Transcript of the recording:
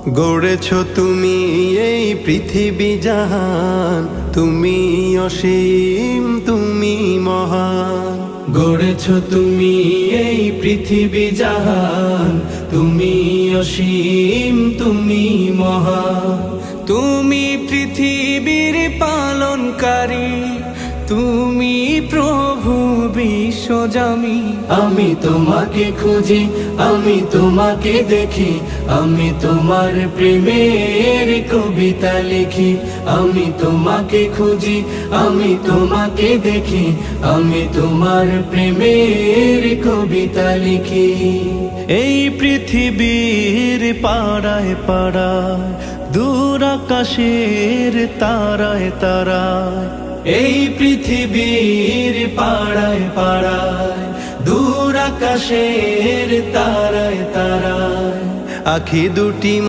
গড়েছ তুমি এই পৃথিবী জাহান, তুমি অসীম তুমি মহান। গড়েছ তুমি এই পৃথিবী জাহান, তুমি অসীম তুমি মহান। তুমি পৃথিবীর পালনকারী, তুমি প্রভু বিশ্বজামি। আমি তোমাকে খুঁজি, আমি তোমাকে দেখি, আমি তোমার প্রেমের কবিতা লিখি। আমি তোমাকে খুঁজি, আমি তোমাকে দেখি, আমি তোমার প্রেমের কবিতা লিখি। এই পৃথিবীর পাড়ায় পাড়ায়, দূর আকাশের তারায় তারায়। এই পৃথিবীর পাড়ায় পাড়ায়, দূর আকাশের তারায় তারায়। আখি দুটি